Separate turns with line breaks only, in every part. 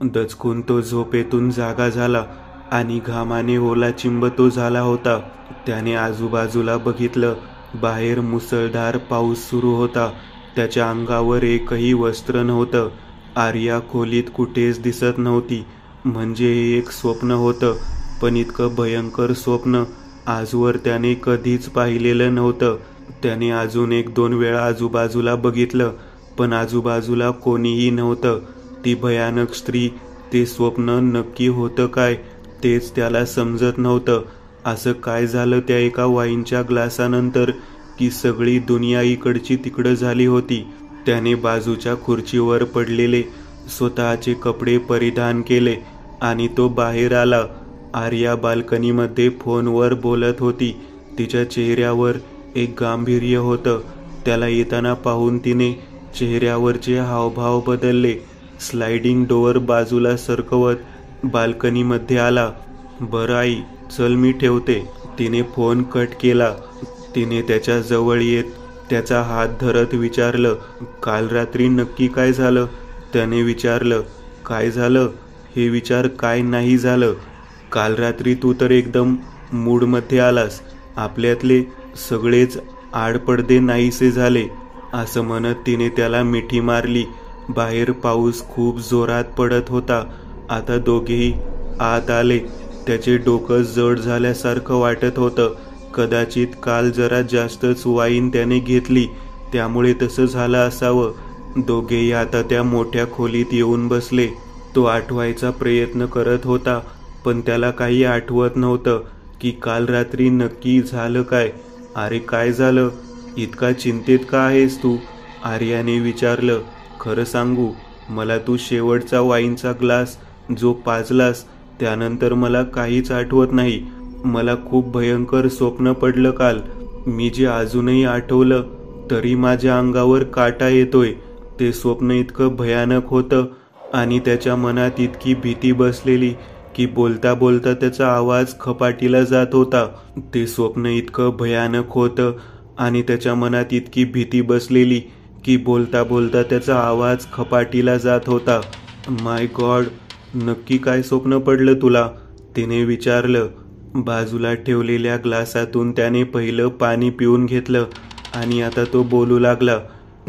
दचकून तो झोपेतून जागा झाला आणि घामाने ओलाचिंब तो झाला होता. त्याने आजूबाजूला बघितलं. बाहेर मुसळधार पाऊस सुरू होता. त्याच्या अंगावर एकही वस्त्र नव्हतं. आर्या खोलीत कुठेच दिसत नव्हती. म्हणजे हे एक स्वप्न होतं, पण इतकं भयंकर स्वप्न आजवर त्याने कधीच पाहिलेलं नव्हतं. त्याने अजून 1-2 वेळा आजूबाजूला बघितलं, पण आजूबाजूला कोणीही नव्हतं. ती भयानक स्त्री, ते स्वप्न नक्की होतं काय तेच त्याला समजत नव्हतं. असं काय झालं त्या एका वाईनच्या ग्लासानंतर की सगळी दुनिया इकडची तिकडं झाली होती. त्याने बाजूच्या खुर्चीवर पडलेले स्वतःचे कपडे परिधान केले आणि तो बाहेर आला. आर्या बाल्कनीमध्ये फोनवर बोलत होती. तिच्या चेहऱ्यावर एक गांभीर्य होतं. त्याला येताना पाहून तिने चेहऱ्यावरचे हावभाव बदलले. स्लायडिंग डोअर बाजूला सरकवत बाल्कनीमध्ये आला. बरं आई, चल मी ठेवते. तिने फोन कट केला. तिने त्याच्या जवळ येत त्याचा हात धरत विचारलं, काल रात्री नक्की काय झालं? त्याने विचारलं, काय झालं? हे विचार, काय नाही झालं. काल रात्री तू तर एकदम मूडमध्ये आलास. आपल्यातले सगळेच आडपडदे नाहीसे झाले. असं म्हणत तिने त्याला मिठी मारली. बाहेर पाऊस खूप जोरात पडत होता. आता दोघेही आत आले. त्याचे डोकं जड झाल्यासारखं वाटत होतं. कदाचित काल जरा जास्तच वाईन त्याने घेतली, त्यामुळे तसं झालं असावं. दोघेही आता त्या मोठ्या खोलीत येऊन बसले. तो आठवायचा प्रयत्न करत होता, पण त्याला काही आठवत नव्हतं की काल रात्री नक्की झालं काय. अरे काय झालं? इतका चिंतेत का आहेस तू? आर्याने विचारलं. खरं सांगू, मला तू शेवटचा वाईनचा ग्लास जो पाजलास त्यानंतर मला काहीच आठवत नाही. मला खूप भयंकर स्वप्न पडलं काल. मी जे अजूनही आठवलं तरी माझ्या अंगावर काटा येतोय. ते स्वप्न इतकं भयानक होतं आणि त्याच्या मनात इतकी भीती बसलेली की बोलता बोलता त्याचा आवाज खपाटीला जात होता. ते स्वप्न इतकं भयानक होतं आणि त्याच्या मनात इतकी भीती बसलेली की बोलता बोलता त्याचा आवाज खपाटीला जात होता. माय गॉड, नक्की काय स्वप्न पडलं तुला? तिने विचारलं. बाजूला ठेवलेल्या ग्लासातून त्याने पहिलं पाणी पिऊन घेतलं आणि आता तो बोलू लागला.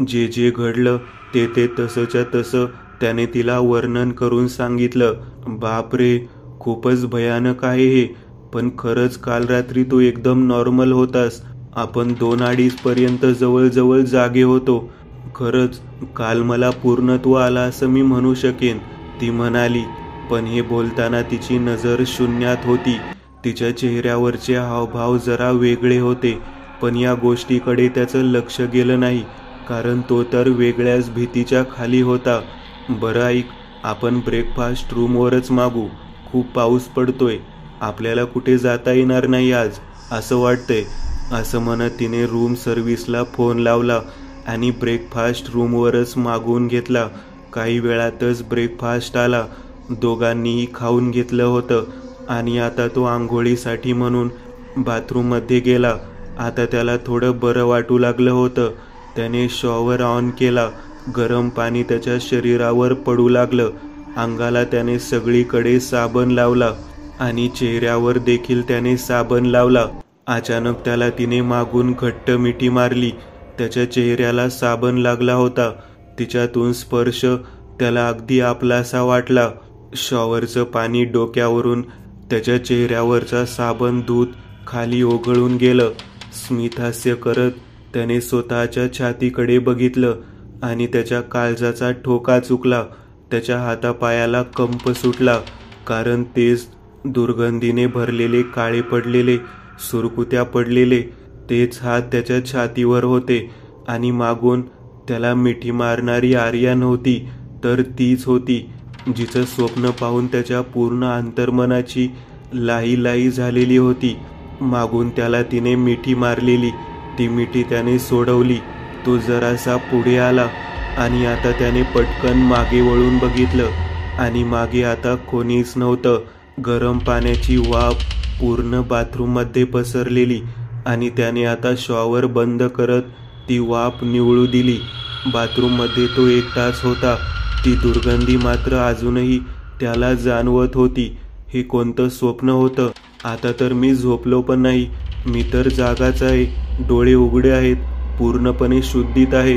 जे जे घडलं ते तसंच्या तसं त्याने तिला वर्णन करून सांगितलं. बापरे, खूपच भयानक आहे हे. पण खरंच काल रात्री तू एकदम नॉर्मल होतास. आपण 2-2:30 पर्यंत जवळजवळ जागे होतो. खरंच काल मला पूर्णत्व आला असं मी म्हणू शकेन, ती म्हणाली. पण हे बोलताना तिची नजर शून्यात होती. तिच्या चेहऱ्यावरचे हावभाव जरा वेगळे होते, पण या गोष्टीकडे त्याचं लक्ष गेलं नाही, कारण तो तर वेगळ्याच भीतीच्या खाली होता. बरं ऐक, आपण ब्रेकफास्ट रूमवरच मागू. खूप पाऊस पडतोय. आपल्याला कुठे जाता येणार नाही आज, असं वाटतंय. असं म्हणत तिने रूम सर्व्हिसला फोन लावला आणि ब्रेकफास्ट रूमवरच मागवून घेतला. काही वेळातच ब्रेकफास्ट आला. दोघांनीही खाऊन घेतलं होतं आणि आता तो आंघोळीसाठी म्हणून बाथरूममध्ये गेला. आता त्याला थोडं बरं वाटू लागलं होतं. त्याने शॉवर ऑन केला. गरम पाणी त्याच्या शरीरावर पडू लागलं. अंगाला त्याने सगळीकडे साबण लावला आणि चेहऱ्यावर देखील त्याने साबण लावला. अचानक त्याला तिने मागून घट्ट मिठी मारली. त्याच्या चेहऱ्याला साबण लागला होता. तिच्यातून स्पर्श त्याला अगदी आपलासा वाटला. शॉवरचं पाणी डोक्यावरून त्याच्या चेहऱ्यावरचा साबण धूत खाली ओघळून गेलं. स्मितहास्य करत त्याने स्वतःच्या छातीकडे बघितलं आणि त्याच्या काळजाचा ठोका चुकला. त्याच्या हातापायाला कंप सुटला, कारण तेच दुर्गंधीने भरलेले, काळे पडलेले, सुरकुत्या पडलेले तेच हात त्याच्या छातीवर होते. आणि मागून त्याला मिठी मारणारी आर्या नव्हती, तर तीच होती जिचं स्वप्न पाहून त्याच्या पूर्ण अंतर्मनाची लाही लाही झालेली होती. मागून त्याला तिने मिठी मारलेली ती मिठी त्याने सोडवली. तो जरासा पुढे आला आणि आता त्याने पटकन मागे वळून बघितलं आणि मागे आता कोणीच नव्हतं. गरम पाण्याची वाफ पूर्ण बाथरूममध्ये पसरलेली आणि त्याने आता शॉवर बंद करत ती वाफ निवळू दिली. बाथरूममध्ये तो एकटाच होता. ती दुर्गंधी मात्र अजूनही त्याला जाणवत होती हे कोणतं स्वप्न होतं. आता तर मी झोपलो पण नाही, मी तर जागाच आहे, डोळे उघडे आहेत, पूर्णपणे शुद्धीत आहे.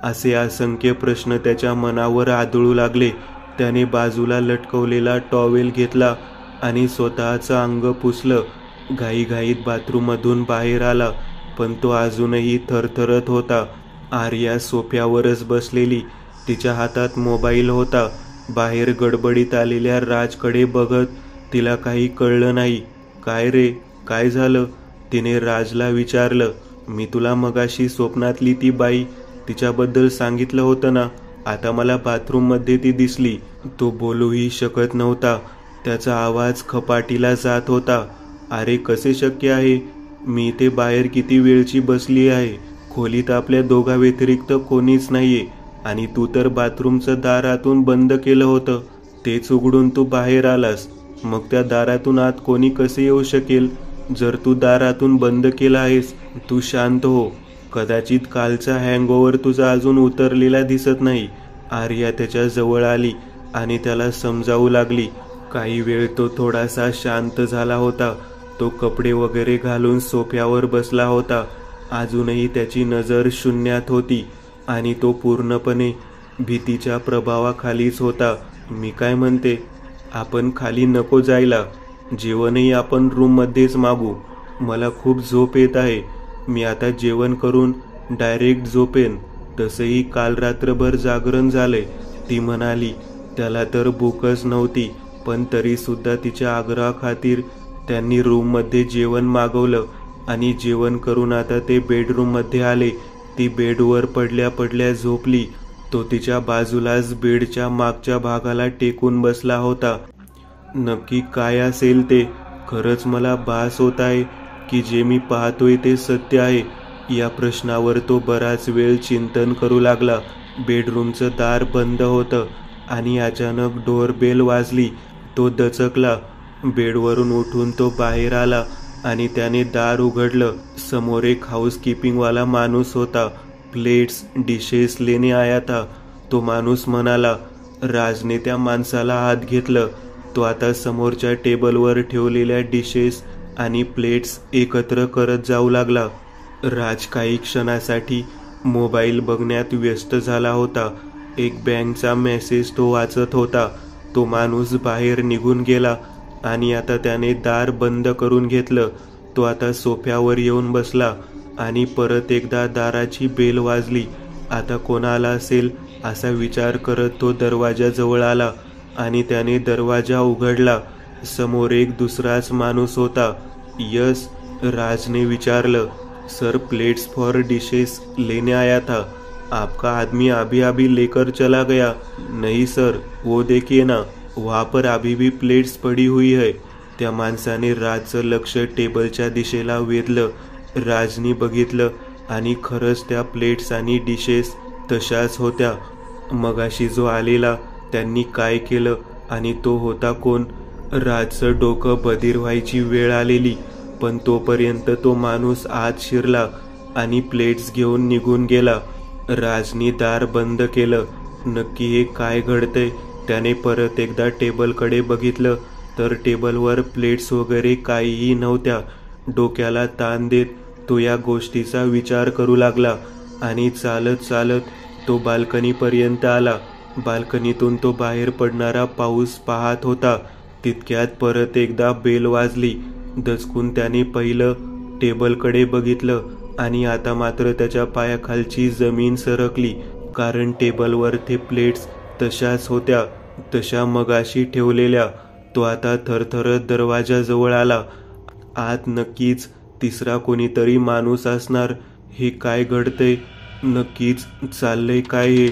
असे असंख्य प्रश्न त्याच्या मनावर आदळू लागले. त्याने बाजूला लटकवलेला टॉवेल घेतला आणि स्वतःचं अंग पुसलं. घाईघाईत बाथरूममधून बाहेर आला, पण तो अजूनही थरथरत होता. आर्या सोफ्यावरच बसलेली, तिच्या हातात मोबाईल होता. बाहेर गडबडीत आलेल्या राजकडे बघत तिला काही कळलं नाही. काय रे, काय झालं? तिने राजला विचारलं. मी तुला मगाशी स्वप्नातली ती बाई तिच्याबद्दल सांगितलं होतं ना, आता मला बाथरूममध्ये ती दिसली. तो बोलूही शकत नव्हता, त्याचा आवाज खपाटीला जात होता. अरे कसे शक्य आहे? मी इथे बाहेर किती वेळची बसली आहे, खोलीत आपल्या दोघा व्यतिरिक्त कोणीच नाहीये, आणि तू तर बाथरूमचं दार आतून बंद केलं होतं, तेच उघडून तू बाहेर आलास. मग त्या दारातून आत कोणी कसे येऊ शकेल? जर तू दारातून बंद केला आहेस, तू शांत हो. कदाचित कालचा हँगओव्हर तुझा अजून उतरलेला दिसत नाही. आर्या त्याच्या जवळ आली आणि त्याला समजावू लागली. काही वेळ तो थोडासा शांत झाला होता. तो कपडे वगैरे घालून सोफ्यावर बसला होता. अजूनही त्याची नजर शून्यात होती आणि तो पूर्णपणे भीतीच्या प्रभावाखालीच होता. मी काय म्हणते, आपण खाली नको जायला, जेवणही आपण रूममध्येच मागू. मला खूप झोप येत आहे, मी आता जेवण करून डायरेक्ट झोपेन. तसंही काल रात्रभर जागरण झालंय, ती म्हणाली. त्याला तर भूकच नव्हती, पण तरी सुद्धा तिच्या आग्रहाखातीर त्यांनी रूममध्ये जेवण मागवलं आणि जेवण करून आता ते बेडरूममध्ये आले. ती बेडवर पडल्या पडल्या झोपली. तो तिच्या बाजूलाच बेडच्या मागच्या भागाला टेकून बसला होता. नक्की काय असेल ते? खरंच मला भास होत आहे की जे मी पाहतोय ते सत्य आहे? या प्रश्नावर तो बराच वेळ चिंतन करू लागला. बेडरूमचं दार बंद होतं आणि अचानक डोरबेल वाजली. तो दचकला. बेडवरून उठून तो बाहेर आला आणि त्याने दार उघडलं. समोर एक हाऊसकीपिंगवाला माणूस होता. प्लेट्स डिशेस लेने आया था, तो माणूस म्हणाला. राजने त्या माणसाला आत घेतलं. तो आता समोरच्या टेबलवर ठेवलेल्या डिशेस आणि प्लेट्स एकत्र करत जाऊ लागला. राज काही क्षणासाठी मोबाईल बघण्यात व्यस्त झाला होता. एक बँकचा मेसेज तो वाचत होता. तो माणूस बाहेर निघून गेला आणि आता त्याने दार बंद करून घेतलं. तो आता सोफ्यावर येऊन बसला आणि परत एकदा दाराची बेल वाजली. आता कोण आला असेल असा विचार करत तो दरवाजाजवळ आला आणि त्याने दरवाजा उघडला. समोर एक दुसराच माणूस होता. यस, राजने विचारलं. सर, प्लेट्स फॉर डिशेस लेने आया था, आपका आदमी अभी अभी लेकर चला गया. नहीं सर, वो देखिए ना, वहाँ पर अभी भी प्लेट्स पड़ी हुई है. त्या माणसाने राजचं लक्ष टेबलच्या दिशेला वेधलं. राजनी बघितलं आणि खरंच त्या प्लेट्स आणि डिशेस तशाच होत्या. मगाशी जो आलेला त्यांनी काय केलं आणि तो होता कोण? राजचं डोकं बधीर व्हायची वेळ आलेली, पण तोपर्यंत तो माणूस आत शिरला आणि प्लेट्स घेऊन निघून गेला. राजनी दार बंद केलं. नक्की हे काय घडतंय? त्याने परत एकदा टेबलकडे बघितलं तर टेबलवर प्लेट्स वगैरे काहीही नव्हत्या. डोक्याला ताण देत तो या गोष्टीचा विचार करू लागला आणि चालत चालत तो बाल्कनीपर्यंत आला. बाल्कनीतून तो बाहेर पडणारा पाऊस पाहत होता. तितक्यात परत एकदा बेल वाजली. दचकून त्याने पहिलं टेबलकडे बघितलं आणि आता मात्र त्याच्या पायाखालची जमीन सरकली, कारण टेबलवर ते प्लेट्स तशाच होत्या, तशा मगाशी ठेवलेल्या. तो आता थरथरत दरवाजाजवळ आला. आत नक्कीच तिसरा कोणीतरी माणूस असणार. हे काय घडतंय? नक्कीच चाललंय काय हे?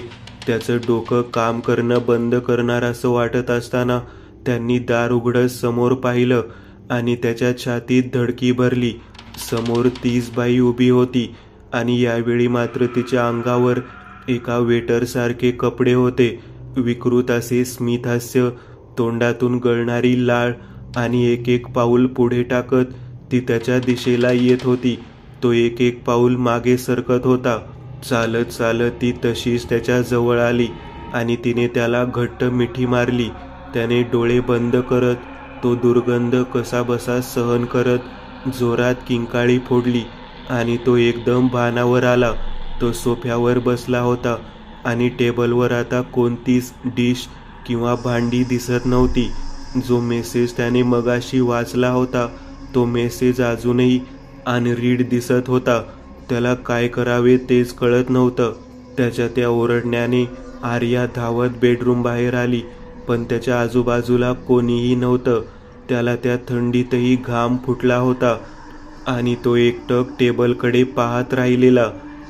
त्याचं डोकं काम करणं बंद करणार असं वाटत असताना त्यांनी दार उघडत समोर पाहिलं आणि त्याच्या छातीत धडकी भरली. समोर तीच बाई उभी होती आणि यावेळी मात्र तिच्या अंगावर एका वेटरसारखे कपडे होते. विकृत असे स्मितहास्य, तोंडातून गळणारी लाळ आणि एक एक पाऊल पुढे टाकत ती त्याच्या दिशेला येत होती. तो एक एक पाऊल मागे सरकत होता. चालत चालत ती तशीच त्याच्या जवळ आली आणि तिने त्याला घट्ट मिठी मारली. त्याने डोळे बंद करत तो दुर्गंध कसाबसा सहन करत जोरात किंकाळी फोडली आणि तो एकदम भानावर आला. तो सोफ्यावर बसला होता आणि टेबलवर आता कोणतीच डिश किंवा भांडी दिसत नव्हती. जो मेसेज त्याने मगाशी वाचला होता तो मेसेज अजूनही अनरीड दिसत होता. त्याला काय करावे तेच कळत नव्हतं. त्याच्या त्या ओरडण्याने आर्या धावत बेडरूम बाहेर आली, पण त्याच्या आजूबाजूला कोणीही नव्हतं. त्याला त्या थंडीतही घाम फुटला होता आणि तो एकटक टेबलकडे पाहत राहिलेला.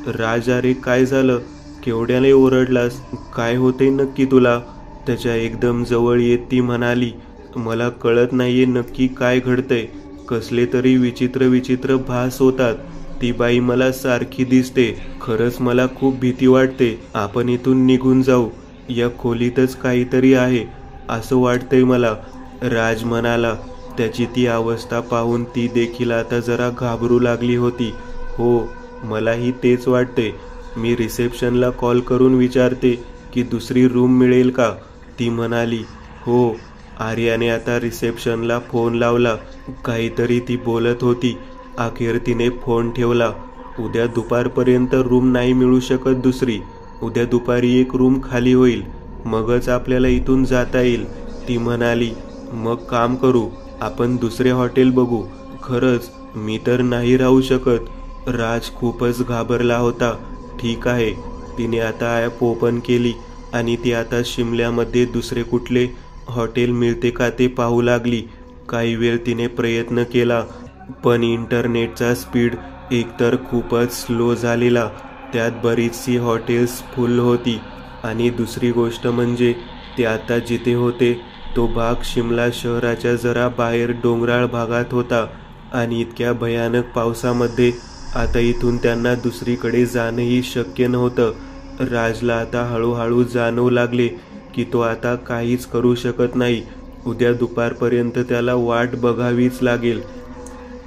राज, अरे काय झालं? केवढ्याने ओरडलास? काय होते नक्की तुला? त्याच्या एकदम जवळ येत ती म्हणाली, मला कळत नाहीये नक्की काय घडतंय. कसले तरी विचित्र विचित्र भास होतात. ती बाई मला सारखी दिसते. खरंच मला खूप भीती वाटते. आपण इथून निघून जाऊ. या खोलीतच काहीतरी आहे असं वाटतंय मला, राज म्हणाला. त्याची ती अवस्था पाहून ती देखील आता जरा घाबरू लागली होती. हो, मलाही तेच वाटते. मी रिसेप्शनला कॉल करून विचारते की दुसरी रूम मिळेल का, ती म्हणाली. हो, आर्याने आता रिसेप्शनला फोन लावला. काहीतरी ती बोलत होती. अखेर तिने फोन ठेवला. उद्या दुपारपर्यंत रूम नाही मिळू शकत दुसरी. उद्या दुपारी एक रूम खाली होईल, मगच आपल्याला इथून जाता येईल, ती म्हणाली. मग काम करू, आपण दुसरे हॉटेल बघू. खरंच मी तर नाही राहू शकत. राज खूपच घाबरला होता. ठीक आहे, तिने आता ॲप ओपन केली आणि ती आता शिमल्यामध्ये दुसरे कुठले हॉटेल मिळते का ते पाहू लागली. काही वेळ तिने प्रयत्न केला, पण इंटरनेटचा स्पीड एकतर खूपच स्लो झालेला, त्यात बरीचशी हॉटेल्स फुल होती आणि दुसरी गोष्ट म्हणजे ते आता जिथे होते तो भाग शिमला शहराच्या जरा बाहेर डोंगराळ भागात होता आणि इतक्या भयानक पावसामध्ये आता इथून त्यांना दुसरीकडे जाणंही शक्य नव्हतं. राजला आता हळूहळू जाणवू लागले की तो आता काहीच करू शकत नाही. उद्या दुपारपर्यंत त्याला वाट बघावीच लागेल.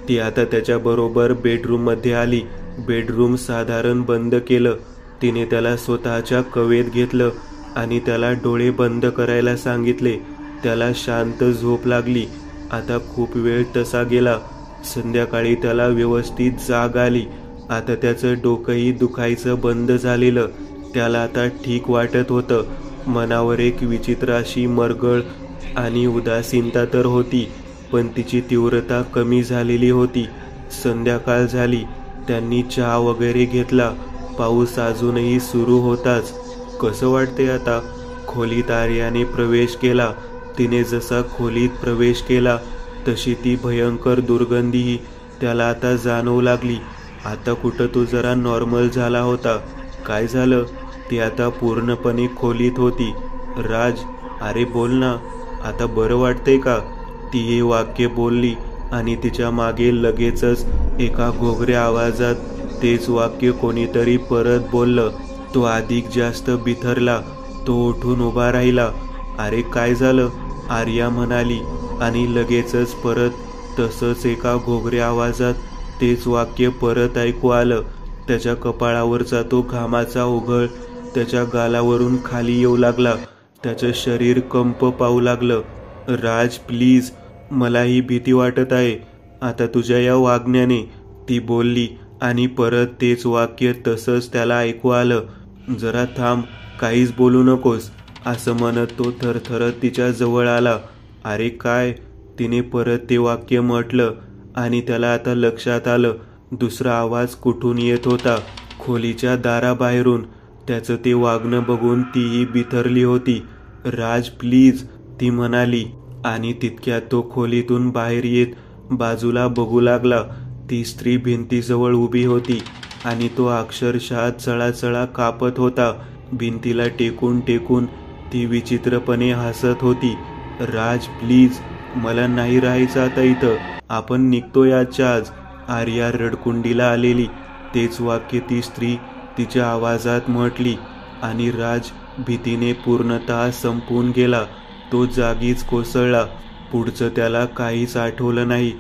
ती आता त्याच्याबरोबर बेडरूममध्ये आली. बेडरूम साधारण बंद केलं. तिने त्याला स्वतःच्या कवेत घेतलं आणि त्याला डोळे बंद करायला सांगितले. त्याला शांत झोप लागली. आता खूप वेळ तसा गेला. संध्याकाळी त्याला व्यवस्थित जाग आली. आता त्याचं डोकंही दुखायचं बंद झालेलं. त्याला आता ठीक वाटत होतं. मनावर एक विचित्र अशी मरगळ आणि उदासीनता तर होती, पण तिची तीव्रता कमी झालेली होती. संध्याकाळ झाली. त्यांनी चहा वगैरे घेतला. पाऊस अजूनही सुरू होताच. कसं वाटते आता? खोलीत आर्याने प्रवेश केला. तिने जसा खोलीत प्रवेश केला तशी ती भयंकर दुर्गंधीही त्याला आता जाणवू लागली. आता कुठं तो जरा नॉर्मल झाला होता. काय झालं? ती आता पूर्णपणे खोलीत होती. राज, अरे बोल ना, आता बरं वाटतंय का? ती हे वाक्य बोलली आणि तिच्या मागे लगेचच एका घोगऱ्या आवाजात तेच वाक्य कोणीतरी परत बोललं. तो अधिक जास्त बिथरला. तो उठून उभा राहिला. अरे काय झालं? आर्या म्हणाली आणि लगेचच परत तसंच एका घोगऱ्या आवाजात तेच वाक्य परत ऐकू आलं. त्याच्या कपाळावरचा तो घामाचा ओघळ त्याच्या गालावरून खाली येऊ लागला. त्याचं शरीर कंप पाहू लागलं. राज प्लीज, मलाही भीती वाटत आहे आता तुझ्या या वागण्याने, ती बोलली आणि परत तेच वाक्य तसंच त्याला ऐकू आलं. जरा थांब, काहीच बोलू नकोस, असं म्हणत तो थरथरत तिच्या जवळ आला. अरे काय? तिने परत ते वाक्य म्हटलं आणि त्याला आता लक्षात आलं दुसरा आवाज कुठून येत होता. खोलीच्या दाराबाहेरून. त्याचं ते वागणं बघून तीही बिथरली होती. राज प्लीज, ती म्हणाली आणि तितक्यात तो खोलीतून बाहेर येत बाजूला बघू लागला. ती स्त्री भिंतीजवळ उभी होती आणि तो अक्षरशः चळाचळा कापत होता. भिंतीला टेकून टेकून ती विचित्रपणे हसत होती. राज प्लीज, मला नाही राहायचं आता इथं, आपण निघतोय आजच्या आज. आर्या रडकुंडीला आलेली. तेच वाक्य ती स्त्री तिच्या आवाजात म्हटली आणि राज भीतीने पूर्णतः संपून गेला. तो जागीच कोसळला. पुढचं त्याला काहीच आठवलं नाही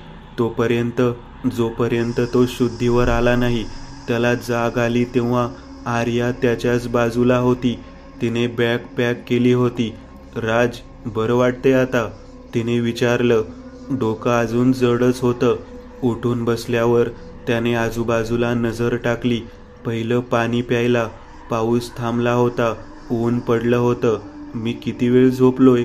जोपर्यंत तो शुद्धीवर आला नाही. त्याला जाग आली तेव्हा आर्या त्याच्याच बाजूला होती. तिने बॅग पॅक केली होती. राज, बरं वाटते आता? तिने विचारलं. डोकं अजून जडच होतं. उठून बसल्यावर त्याने आजूबाजूला नजर टाकली. पहिलं पाणी प्यायला. पाऊस थांबला होता. ऊन पडलं होतं. मी किती वेळ झोपलोय?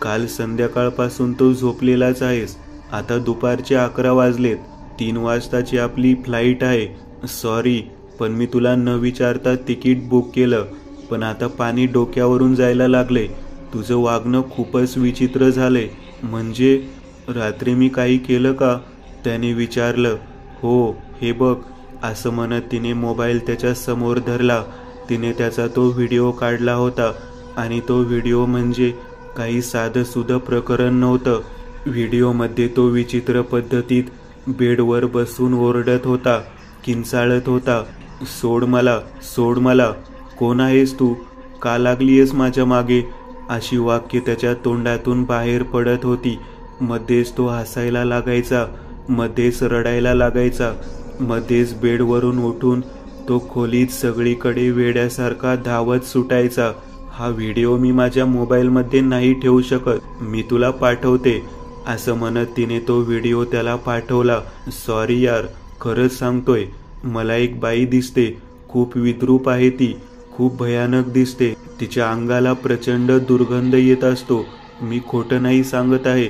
काल संध्याकाळपासून तो झोपलेलाच आहेस. आता दुपारचे 11 वाजलेत. 3 वाजताची आपली फ्लाईट आहे. सॉरी, पण मी तुला न विचारता तिकीट बुक केलं. पण आता पाणी डोक्यावरून जायला लागले. तुझं वागणं खूपच विचित्र झालंय. म्हणजे रात्री मी काही केलं का? त्याने विचारलं. हो, हे बघ, असं म्हणत तिने मोबाईल त्याच्या समोर धरला. तिने त्याचा तो व्हिडिओ काढला होता आणि तो व्हिडिओ म्हणजे काही साधंसुधं प्रकरण नव्हतं. व्हिडिओमध्ये तो विचित्र पद्धतीत बेडवर बसून ओरडत होता, किंचाळत होता. सोड मला, सोड मला. कोण आहेस तू? का लागलीयस माझ्या मागे? अशी वाक्य त्याच्या तोंडातून बाहेर पडत होती. मध्येच तो हसायला लागायचा, मध्येच रडायला लागायचा. मध्येच बेडवरून उठून तो खोलीत सगळीकडे वेड्यासारखा धावत सुटायचा. हा व्हिडिओ मी माझ्या मोबाईलमध्ये नाही ठेवू शकत. मी तुला पाठवते. असं म्हणत तिने तो व्हिडिओ त्याला पाठवला. सॉरी यार, खरंच सांगतोय. मला एक बाई दिसते. खूप विद्रूप आहे ती. खूप भयानक दिसते. तिच्या अंगाला प्रचंड दुर्गंध येत असतो. मी खोटं नाही सांगत आहे.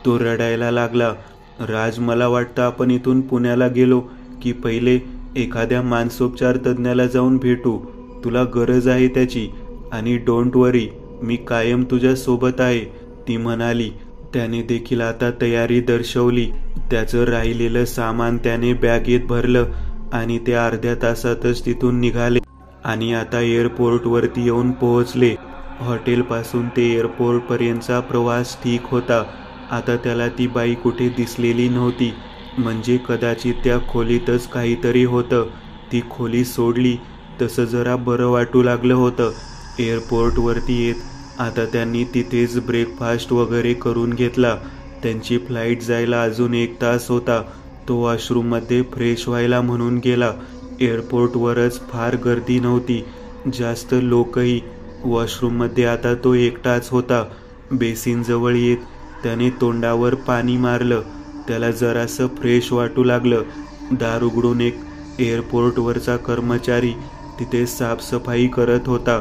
तो रडायला लागला. राज, मला वाटतं आपण इथून पुण्याला गेलो की पहिले एखाद्या मानसोपचार तज्ज्ञाला जाऊन भेटू. तुला गरज आहे त्याची. आणि डोंट वरी, मी कायम तुझ्या सोबत आहे, ती म्हणाली. त्याने देखील आता तयारी दर्शवली. त्याचं राहिलेलं सामान त्याने बॅगेत भरलं आणि ते अर्ध्या तासातच तिथून निघाले आणि आता एअरपोर्टवरती येऊन पोहोचले. हॉटेलपासून ते एअरपोर्टपर्यंतचा प्रवास ठीक होता. आता त्याला ती बाई कुठे दिसलेली नव्हती. म्हणजे कदाचित त्या खोलीतच काहीतरी होतं. ती खोली सोडली तसं जरा बरं वाटू लागलं होतं. एअरपोर्टवरती येत आता त्यांनी तिथेच ब्रेकफास्ट वगैरे करून घेतला. त्यांची फ्लाईट जायला अजून 1 तास होता. तो वॉशरूममध्ये फ्रेश व्हायला म्हणून गेला. एअरपोर्टवरच फार गर्दी नव्हती, जास्त लोकही. वॉशरूममध्ये आता तो एकटाच होता. बेसिनजवळ येत त्याने तोंडावर पाणी मारलं. त्याला जरासं फ्रेश वाटू लागलं. दार उघडून एक एअरपोर्टवरचा कर्मचारी तिथे साफसफाई करत होता.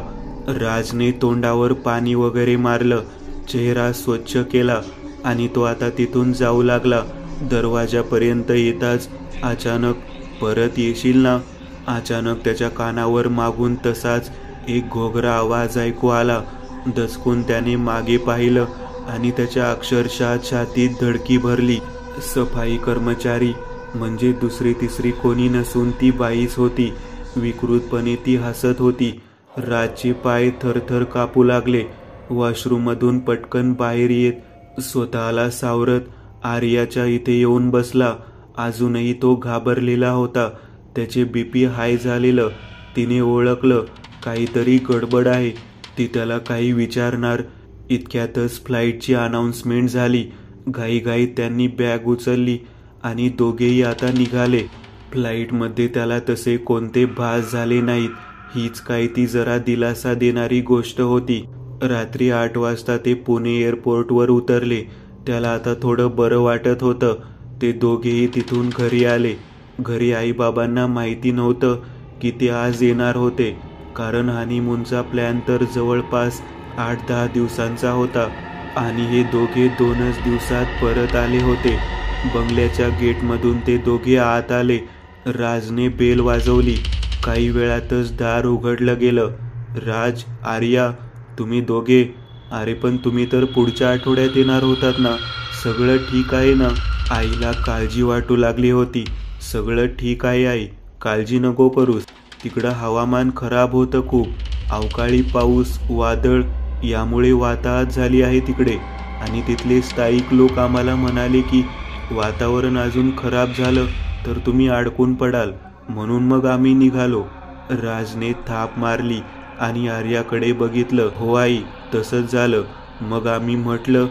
राजने तोंडावर पाणी वगैरे मारलं, चेहरा स्वच्छ केला आणि तो आता तिथून जाऊ लागला. दरवाजापर्यंत येताच अचानक, परत येशील ना? अचानक त्याच्या कानावर मागून तसाच एक घोगरा आवाज ऐकू आला. दचकून त्याने मागे पाहिलं आणि त्याच्या अक्षरशः छातीत धडकी भरली. सफाई कर्मचारी म्हणजे दुसरी तिसरी कोणी नसून ती बाईच होती. विकृतपणे ती हसत होती. राजचे पाय थरथर कापू लागले. वॉशरूममधून पटकन बाहेर येत स्वतःला सावरत आर्याच्या इथे येऊन बसला. अजूनही तो घाबरलेला होता. त्याचे बीपी हाय झालेलं. तिने ओळखलं, काहीतरी गडबड आहे. ती त्याला काही विचारणार इतक्यातच फ्लाईटची अनाउन्समेंट झाली. घाईघाईत त्यांनी बॅग उचलली आणि दोघेही आता निघाले. फ्लाईटमध्ये त्याला तसे कोणते भास झाले नाहीत. हीच काय ती जरा दिलासा देणारी गोष्ट होती. रात्री 8 वाजता ते पुणे एअरपोर्टवर उतरले. त्याला आता थोडं बरं वाटत होतं. ते दोघेही तिथून घरी आले. घरी आईबाबांना माहिती नव्हतं की ते आज येणार होते, कारण हनीमूनचा प्लॅन तर जवळपास 8-10 दिवसांचा होता आणि हे दोघे 2च दिवसात परत आले होते. बंगल्याच्या गेटमधून ते दोघे आत आले. राजने बेल वाजवली. काही वेळातच दार उघडलं गेलं. राज, आर्या, तुम्ही दोघे? अरे पण तुम्ही तर पुढच्या आठवड्यात येणार होतात ना? सगळं ठीक आहे ना? आईला काळजी वाटू लागली होती. सगळं ठीक आहे आई, काळजी नको करूस. तिकडं हवामान खराब होतं खूप. अवकाळी पाऊस, वादळ यामुळे वाताहत झाली आहे तिकडे. आणि तिथले स्थायिक लोक आम्हाला म्हणाले की वातावरण अजून खराब झालं तर तुम्ही अडकून पडाल. म्हणून मग आम्ही निघालो. राजने थाप मारली आणि आर्याकडे बघितलं. हो आई, तसंच झालं. मग आम्ही म्हटलं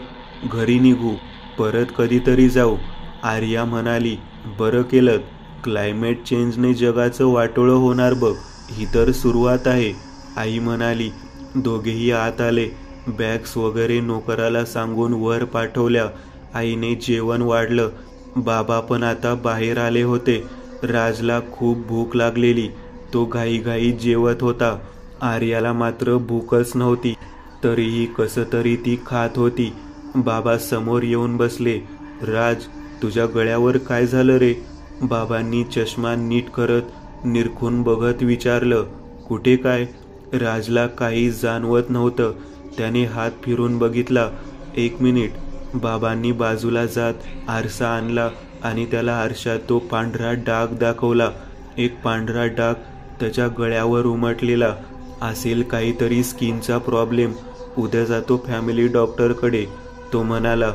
घरी निघू, परत कधीतरी जाऊ. आर्या म्हणाली. बरं केलं. क्लायमेट चेंजने जगाचं वाटोळं होणार बघ. ही तर सुरुवात आहे, आई म्हणाली. दोघेही आत आले. बॅग्स वगैरे नोकराला सांगून वर पाठवल्या. आईने जेवण वाढलं. बाबा पण आता बाहेर आले होते. राजला खूप भूक लागलेली. तो घाईघाई जेवत होता. आर्याला मात्र भूकच नव्हती. तरीही कसं तरी ती खात होती. बाबा समोर येऊन बसले. राज, तुझ्या गळ्यावर काय झालं रे? बाबांनी चष्मा नीट करत निरखून बघत विचारलं. कुठे काय? राजला काही जाणवत नव्हतं. त्याने हात फिरून बघितला. 1 मिनिट. बाबांनी बाजूला जात आरसा आणला आणि त्याला आरशात तो पांढरा डाग दाखवला. एक पांढरा डाग त्याच्या गळ्यावर उमटलेला. असेल काहीतरी स्किनचा प्रॉब्लेम. उद्या जातो फॅमिली डॉक्टरकडे, तो म्हणाला.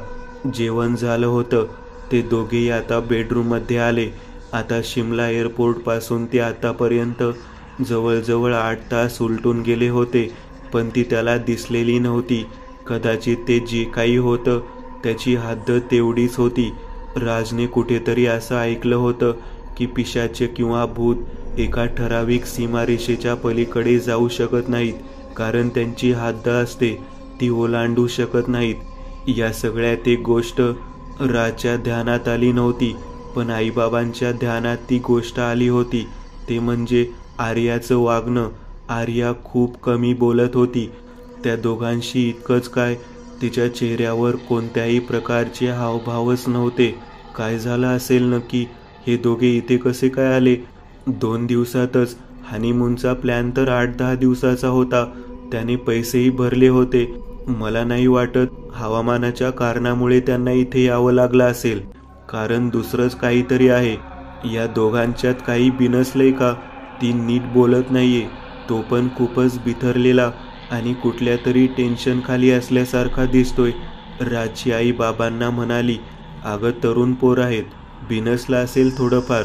जेवण झालं होतं. ते दोघेही आता बेडरूममध्ये आले. आता शिमला एअरपोर्टपासून ते आतापर्यंत जवळजवळ 8 तास उलटून गेले होते, पण ती त्याला दिसलेली नव्हती. कदाचित ते जे काही होतं त्याची हद्द तेवढीच होती. राजने कुठेतरी असं ऐकलं होतं की पिशाच किंवा भूत एका ठराविक सीमारेषेच्या पलीकडे जाऊ शकत नाहीत, कारण त्यांची हद्द असते, ती ओलांडू शकत नाहीत. या सगळ्यात एक गोष्ट राजच्या ध्यानात आली नव्हती, पण आईबाबांच्या ध्यानात ती गोष्ट आली होती. ते म्हणजे आर्याचं वागणं. आर्या खूप कमी बोलत होती. त्या दोघांशी इतकंच काय, तिच्या चेहऱ्यावर कोणत्याही प्रकारचे हावभावच नव्हते. काय झालं असेल नक्की? हे दोघे इथे कसे काय आले? 2 दिवसातच. हनीमूनचा प्लॅन तर 8-10 दिवसाचा होता. त्याने पैसेही भरले होते. मला नाही वाटत हवामानाच्या कारणामुळे त्यांना इथे यावं लागलं असेल, कारण दुसरंच काहीतरी आहे. या दोघांच्यात काही बिनसलंय का? ती नीट बोलत नाहीये. तो पण खूपच बिथरलेला आणि कुठल्या तरी टेन्शन खाली असल्यासारखा दिसतोय. राजची आई बाबांना म्हणाली, अगं तरुण पोर आहेत, बिनसला असेल थोडंफार.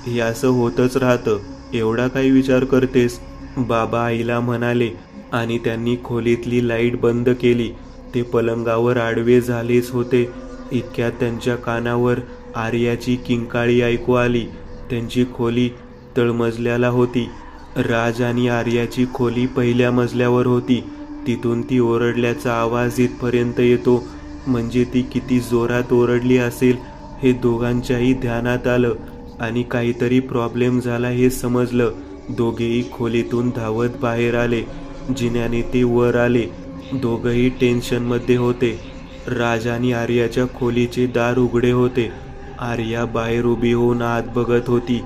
हे असं होतच राहतं. एवढा काही विचार करतेस? बाबा आईला म्हणाले आणि त्यांनी खोलीतली लाईट बंद केली. ते पलंगावर आडवे झालेच होते. इतक्यात त्यांच्या कानावर आर्याची किंकाळी ऐकू आली. त्यांची खोली तळमजल्याला होती. राज आणि आर्याची खोली पहिल्या मजल्यावर होती. तिथून ती ओरडल्याचा आवाज इथपर्यंत येतो. म्हणजे ती किती जोरात ओरडली असेल हे दोघांच्याही ध्यानात आलं आणि काहीतरी प्रॉब्लेम झाला हे समजलं. दोघेही खोलीतून धावत बाहेर आले. जिन्याने ते वर आले. दोघंही टेन्शनमध्ये होते. राज आणि आर्याच्या खोलीचे दार उघडे होते. आर्या बाहेर उभी होऊन आत बघत होती.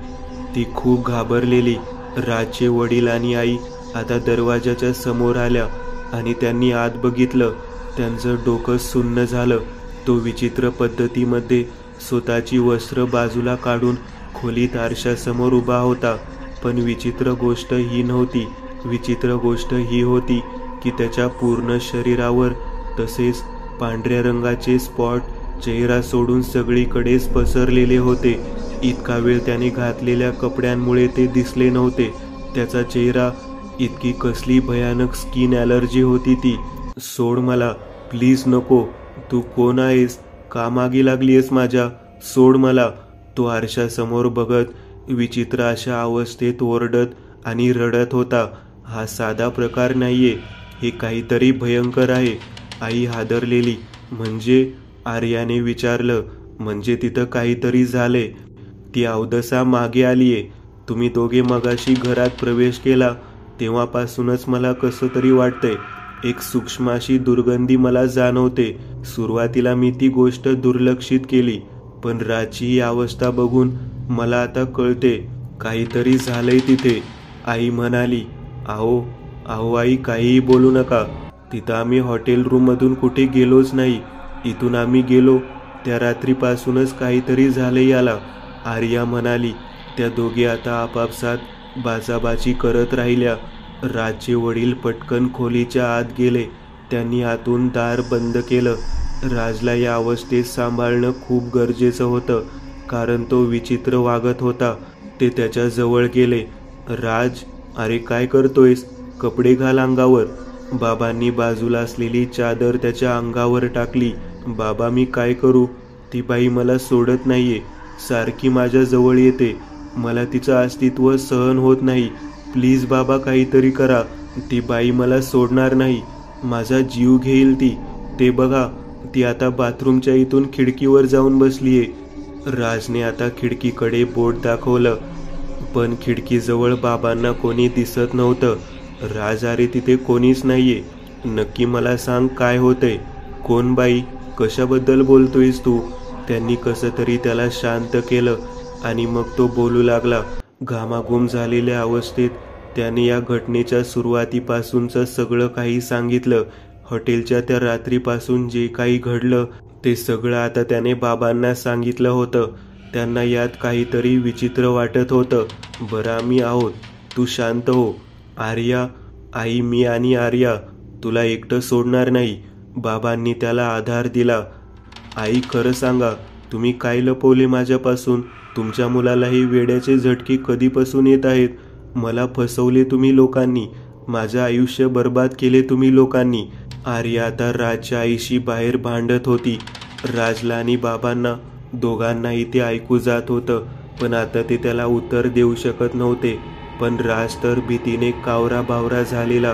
ती खूप घाबरलेली. राजचे वडील आणि आई आता दरवाजाच्या समोर आल्या आणि त्यांनी आत बघितलं. त्यांचं डोकं सुन्न झालं. तो विचित्र पद्धतीमध्ये स्वतःची वस्त्र बाजूला काढून खोलीत आरशासमोर उभा होता. पण विचित्र गोष्ट ही नव्हती. विचित्र गोष्ट ही होती की त्याच्या पूर्ण शरीरावर तसेच पांढऱ्या रंगाचे स्पॉट चेहरा सोडून सगळीकडेच पसरलेले होते. इतका वेळ त्याने घातलेल्या कपड्यांमुळे ते दिसले नव्हते. त्याचा चेहरा इतकी कसली भयानक स्किन ॲलर्जी होती ती. सोड मला, प्लीज नको. तू कोण आहेस? का मागे लागलीयस माझ्या? सोड मला. तो आरशासमोर बघत विचित्र अशा अवस्थेत ओरडत आणि रडत होता. हा साधा प्रकार नाहीये, हे काहीतरी भयंकर आहे. आई हादरलेली. म्हणजे? आर्याने विचारलं. म्हणजे तिथं काहीतरी झालंय. ती अवदसा मागे आलीये. तुम्ही दोघे मगाशी घरात प्रवेश केला तेव्हापासूनच मला कसं तरी वाटतंय. एक सूक्ष्म अशी दुर्गंधी मला जाणवते. सुरुवातीला मी ती गोष्ट दुर्लक्षित केली, पण राजची ही अवस्था बघून मला आता कळते काहीतरी झालंय तिथे. आई म्हणाली. अहो आई, काहीही बोलू नका. तिथं आम्ही हॉटेल रूममधून कुठे गेलोच नाही. इथून आम्ही गेलो त्या रात्रीपासूनच काहीतरी झालंय याला, आर्या म्हणाली. त्या दोघी आता आपापसात बाचाबाची करत राहिल्या. राजचे वडील पटकन खोलीच्या आत गेले. त्यांनी आतून दार बंद केलं. राजला या अवस्थेत सांभाळणं खूप गरजेचं होतं, कारण तो विचित्र वागत होता. ते त्याच्या जवळ गेले. राज, अरे काय करतोयस? कपडे घाल अंगावर. बाबांनी बाजूला असलेली चादर त्याच्या अंगावर टाकली. बाबा, मी काय करू? ती बाई मला सोडत नाहीये. सारखी माझ्या जवळ येते. मला तिचं अस्तित्व सहन होत नाही. प्लीज बाबा, काहीतरी करा. ती बाई मला सोडणार नाही. माझा जीव घेईल ती. ते बघा, ती आता बाथरूमच्या इथून खिडकीवर जाऊन बसलीये. राजने आता खिडकीकडे बोट दाखवलं, पण खिडकीजवळ बाबांना कोणी दिसत नव्हतं. राज, अरे तिथे कोणीच नाहीये. नक्की मला सांग काय होतंय. कोण बाई, कशाबद्दल बोलतोयस तू? त्यांनी कसं तरी त्याला शांत केलं आणि मग तो बोलू लागला. घामाघूम झालेल्या अवस्थेत त्याने या घटनेच्या सुरुवातीपासूनचं सगळं काही सांगितलं. हॉटेलच्या त्या रात्रीपासून जे काही घडलं ते सगळं आता त्याने बाबांना सांगितलं होतं. त्यांना यात काहीतरी विचित्र वाटत होतं. बरं, आम्ही आहोत, तू शांत हो. आर्या, आई, मी आणि आर्या तुला एकटं सोडणार नाही. बाबांनी त्याला आधार दिला. आई, खरं सांगा, तुम्ही काय लपवले माझ्यापासून? तुमच्या मुलाला हे वेड्याचे झटके कधीपासून येत आहेत? मला फसवले तुम्ही लोकांनी. माझं आयुष्य बर्बाद केले तुम्ही लोकांनी. आर्या आता राजच्या आईशी बाहेर भांडत होती. राजला आणि बाबांना दोघांनाही ते ऐकू जात होतं, पण आता ते त्याला उत्तर देऊ शकत नव्हते. पण राज तर भीतीने कावरा बावरा झालेला.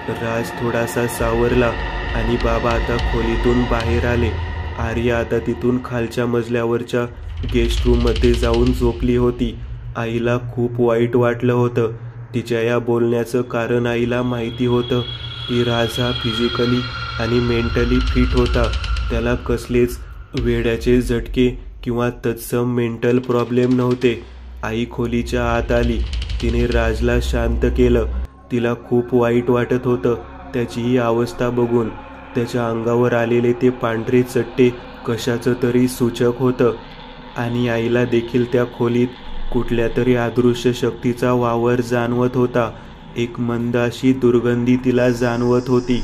राज थोडासा सावरला आणि बाबा आता खोलीतून बाहेर आले. आर्या आता तिथून खालच्या मजल्यावरच्या गेस्ट रूममध्ये जाऊन झोपली होती. आईला खूप वाईट वाटलं होतं. तिच्या या बोलण्याचं कारण आईला माहिती होतं की राज हा फिजिकली आणि मेंटली फिट होता. त्याला कसलेच वेड्याचे झटके किंवा तत्सम मेंटल प्रॉब्लेम नव्हते. आई खोलीच्या आत आली. तिने राजला शांत केलं. तिला खूप वाईट वाटत होतं त्याची ही अवस्था बघून. त्याच्या अंगावर आलेले ते पांढरे चट्टे कशाचं तरी सूचक होतं आणि आईला देखील त्या खोलीत कुठल्या तरी अदृश्य शक्तीचा वावर जाणवत होता. एक मंद अशी दुर्गंधी तिला जाणवत होती.